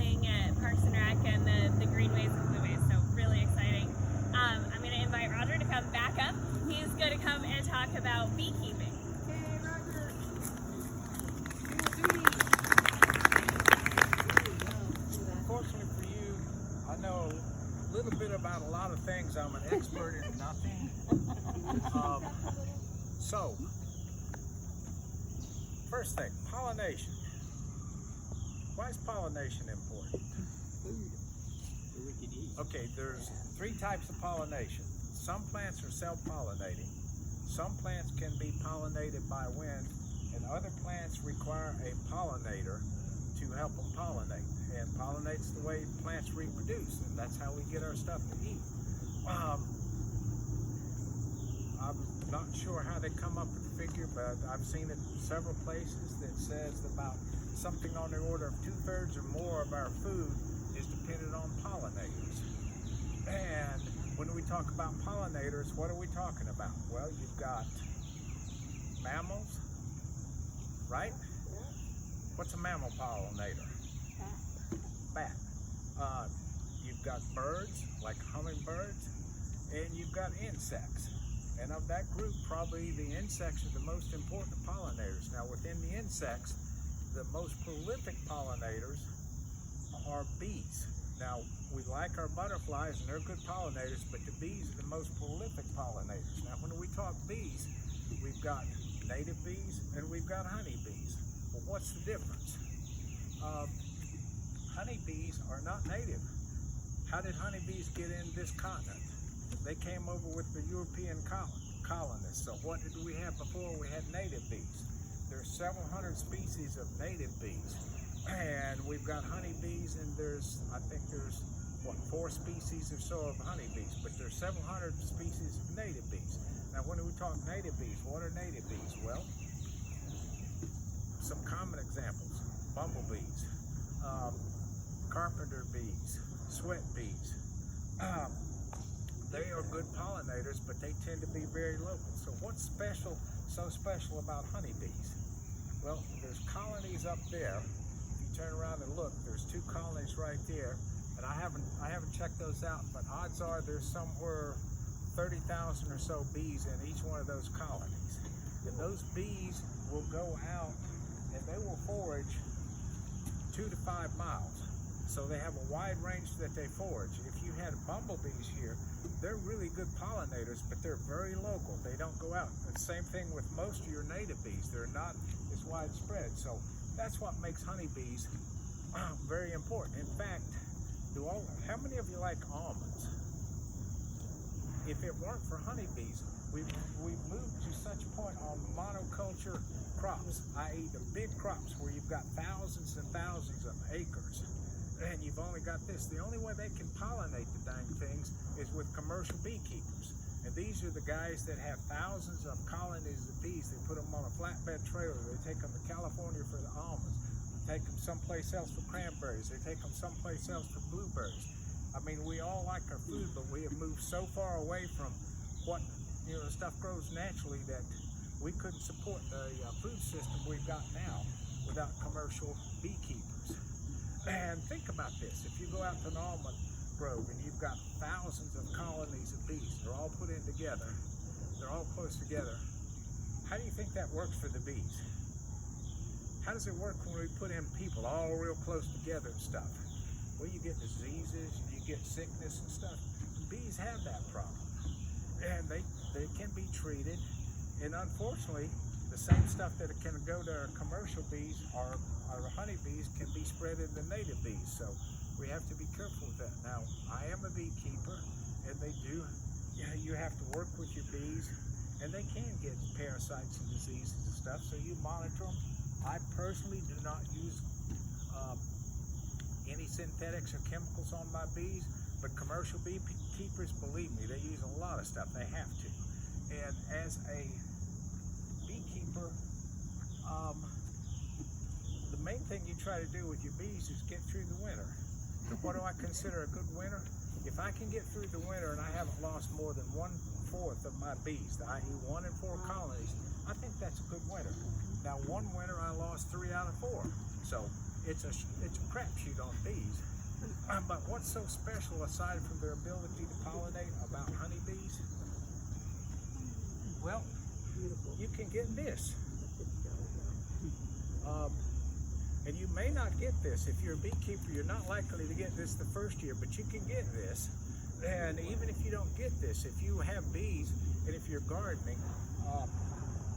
happening at Parks and Rec and the greenways and blueways, so really exciting. I'm going to invite Roger to come back up. He's going to come and talk about beekeeping. Hey, Roger. Fortunately for you, I know a little bit about a lot of things. I'm an expert in nothing. So, first thing, pollination. Why is pollination important? Okay, there's 3 types of pollination. Some plants are self-pollinating. Some plants can be pollinated by wind, and other plants require a pollinator to help them pollinate. And pollinate's the way plants reproduce, and that's how we get our stuff to eat. I'm not sure how they come up with the figure, but I've seen it several places that says about something on the order of 2/3 or more of our food is dependent on pollinators. And when we talk about pollinators, what are we talking about? Well, you've got mammals, right? What's a mammal pollinator? Bat. You've got birds, like hummingbirds, and you've got insects. And of that group, probably the insects are the most important pollinators. Now, within the insects, the most prolific pollinators are bees. Now, we like our butterflies and they're good pollinators, but the bees are the most prolific pollinators. Now, when we talk bees, we've got native bees and we've got honeybees. Well, what's the difference? Honeybees are not native. How did honeybees get in this continent? They came over with the European colonists. So what did we have before? We had native bees. There's several hundred species of native bees. And we've got honeybees, and I think there's 4 species or so of honeybees, but there's several hundred species of native bees. Now, when we talk native bees, what are native bees? Well, some common examples: bumblebees, carpenter bees, sweat bees. They are good pollinators, but they tend to be very local. So what's so special about honeybees? Well, there's colonies up there. If you turn around and look, there's 2 colonies right there, and I haven't checked those out, but odds are there's somewhere 30,000 or so bees in each one of those colonies. And those bees will go out and they will forage 2 to 5 miles. So they have a wide range that they forage. If you had bumblebees here, they're really good pollinators, but they're very local. They don't go out. The same thing with most of your native bees. They're not as widespread. So that's what makes honeybees very important. In fact, how many of you like almonds? If it weren't for honeybees, we've moved to such a point on monoculture crops, i.e. the big crops where you've got thousands and thousands of acres. And you've only got this. The only way they can pollinate the dang things is with commercial beekeepers. And these are the guys that have thousands of colonies of bees. They put them on a flatbed trailer. They take them to California for the almonds. They take them someplace else for cranberries. They take them someplace else for blueberries. I mean, we all like our food, but we have moved so far away from what, the stuff grows naturally that we couldn't support the food system we've got now without commercial beekeepers. And think about this: if you go out to an almond grove and you've got thousands of colonies of bees, they're all put in together, they're all close together, how do you think that works for the bees? How does it work when we put in people all real close together and stuff? Well, you get diseases, you get sickness and stuff. Bees have that problem, and they can be treated, and unfortunately, the same stuff that can go to our commercial bees, our honeybees, can be spread into native bees. So we have to be careful with that. Now, I am a beekeeper, and you have to work with your bees, and they can get parasites and diseases and stuff, so you monitor them. I personally do not use any synthetics or chemicals on my bees, but commercial beekeepers, believe me, they use a lot of stuff. They have to. And as a beekeeper, the main thing you try to do with your bees is get through the winter. So what do I consider a good winter? If I can get through the winter and I haven't lost more than 1/4 of my bees, i.e. 1 in 4 colonies, I think that's a good winter. Now, one winter I lost 3 out of 4. So it's a crapshoot on bees. But what's so special aside from their ability to pollinate about honeybees? Well, you can get this. And you may not get this. If you're a beekeeper, you're not likely to get this the first year, but you can get this. And even if you don't get this, if you have bees and if you're gardening,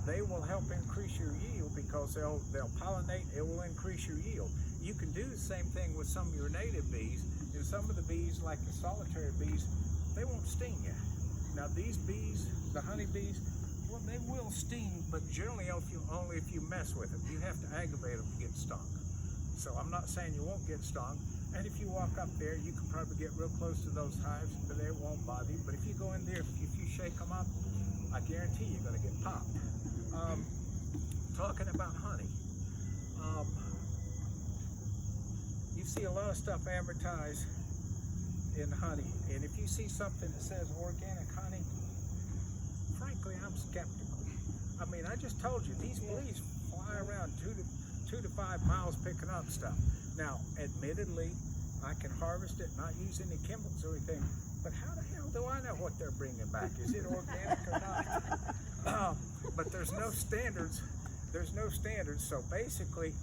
they will help increase your yield because they'll pollinate. It will increase your yield. You can do the same thing with some of your native bees. And some of the bees, like the solitary bees, they won't sting you. Now these bees, the honeybees, well, they will sting, but generally only if you mess with them. You have to aggravate them to get stung. So I'm not saying you won't get stung. And if you walk up there, you can probably get real close to those hives, but they won't bother you. But if you go in there, if you shake them up, I guarantee you're going to get popped. Talking about honey, you see a lot of stuff advertised in honey, and if you see something that says organic honey, frankly, I'm skeptical. I mean, I just told you, these bees fly around 2 to 5 miles picking up stuff. Now, admittedly, I can harvest it, not use any chemicals or anything, but how the hell do I know what they're bringing back? Is it organic or not? But there's no standards. There's no standards. So basically,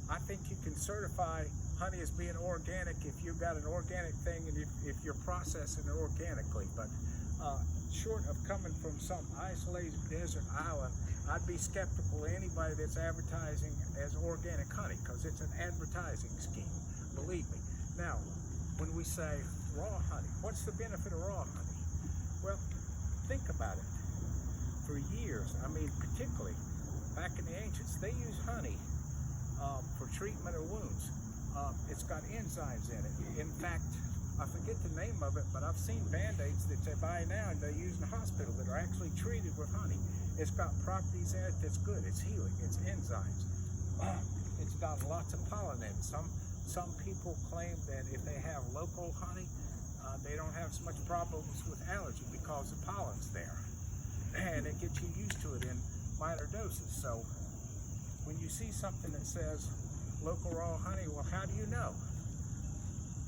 I think you can certify honey as being organic if you've got an organic thing and if you're processing it organically. But short of coming from some isolated desert island, I'd be skeptical of anybody that's advertising as organic honey because it's an advertising scheme, believe me. Now, when we say raw honey, what's the benefit of raw honey? Well, think about it. For years, I mean, particularly back in the ancients, they used honey for treatment of wounds. It's got enzymes in it. In fact, I forget the name of it, but I've seen Band-Aids that they buy now and they use in the hospital that are actually treated with honey. It's got properties in it that's good. It's healing. It's enzymes. It's got lots of pollen in it. Some people claim that if they have local honey, they don't have so much problems with allergy because the pollen's there. And it gets you used to it in minor doses. So when you see something that says local raw honey, well, how do you know?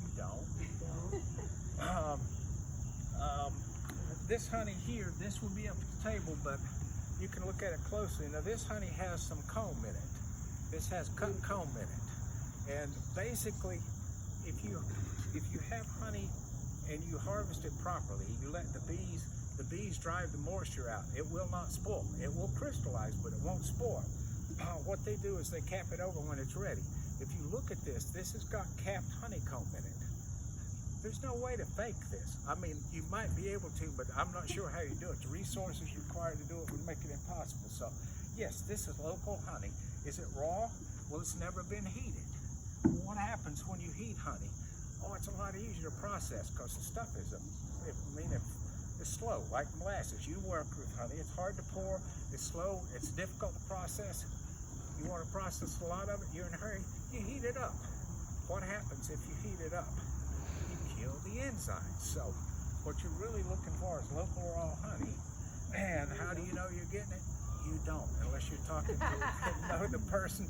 You don't. This honey here, this will be up at the table, but you can look at it closely. Now this honey has some comb in it. This has cut comb in it. And basically, if you have honey and you harvest it properly, you let the bees drive the moisture out, it will not spoil. It will crystallize, but it won't spoil. What they do is they cap it over when it's ready. If you look at this, this has got capped honeycomb in it. There's no way to fake this. I mean, you might be able to, but I'm not sure how you do it. The resources required to do it would make it impossible. So, yes, this is local honey. Is it raw? Well, it's never been heated. What happens when you heat honey? Oh, it's a lot easier to process because the stuff is, it's slow, like molasses. You work with honey, it's hard to pour, it's slow, it's difficult to process. You want to process a lot of it, you're in a hurry, you heat it up. What happens if you heat it up? You kill the enzymes. So what you're really looking for is local raw honey. And how do you know you're getting it? You don't, unless you're talking to the person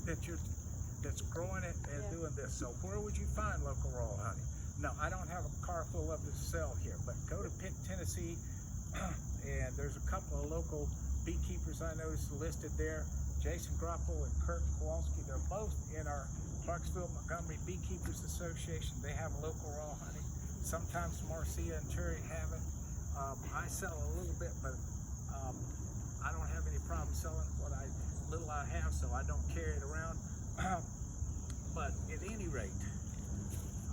that's growing it and doing this. So where would you find local raw honey? No, I don't have a car full of it to sell here, but go to Pitt, Tennessee, and there's a couple of local beekeepers I noticed listed there. Jason Groppel and Kurt Kowalski, they're both in our Clarksville Montgomery Beekeepers Association. They have local raw honey. Sometimes Marcia and Terry have it. I sell a little bit, but I don't have any problem selling what little I have, so I don't carry it around. But at any rate,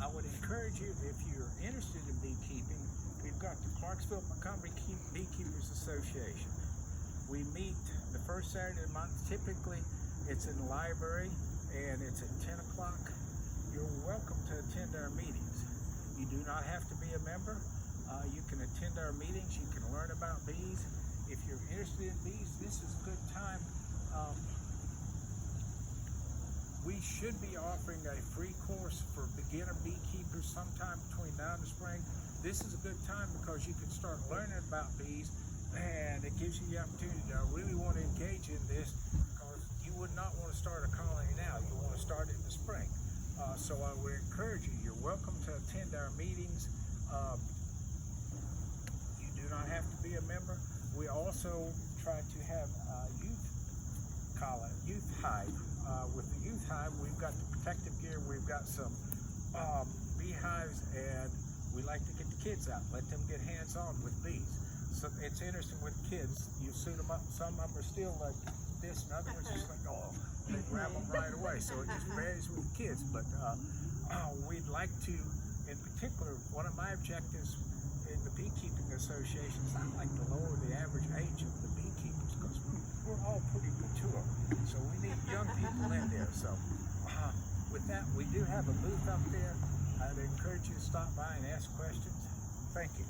I would encourage you, if you're interested in beekeeping, we've got the Clarksville Montgomery Beekeepers Association. We meet the first Saturday of the month. Typically, it's in the library, and it's at 10 o'clock. You're welcome to attend our meetings. You do not have to be a member. You can attend our meetings. You can learn about bees. If you're interested in bees, this is a good time. We should be offering a free course for beginner beekeepers sometime between now and the spring. This is a good time because you can start learning about bees, and it gives you the opportunity to really want to engage in this because you would not want to start a colony now. You want to start it in the spring. So I would encourage you, you're welcome to attend our meetings. You do not have to be a member. We also try to have youth hive. With the youth hive, we've got the protective gear, we've got some beehives, and we like to get the kids out, let them get hands-on with bees. So it's interesting with kids, you suit them up, some of them are still like this, and other ones just like, oh, they grab them right away. So it just varies with kids, but we'd like to, in particular, one of my objectives in the Beekeeping Association is I'd like to lower the average age of the beekeepers, because we're all pretty mature, so we need young people in there. So with that, we do have a booth up there. I'd encourage you to stop by and ask questions. Thank you.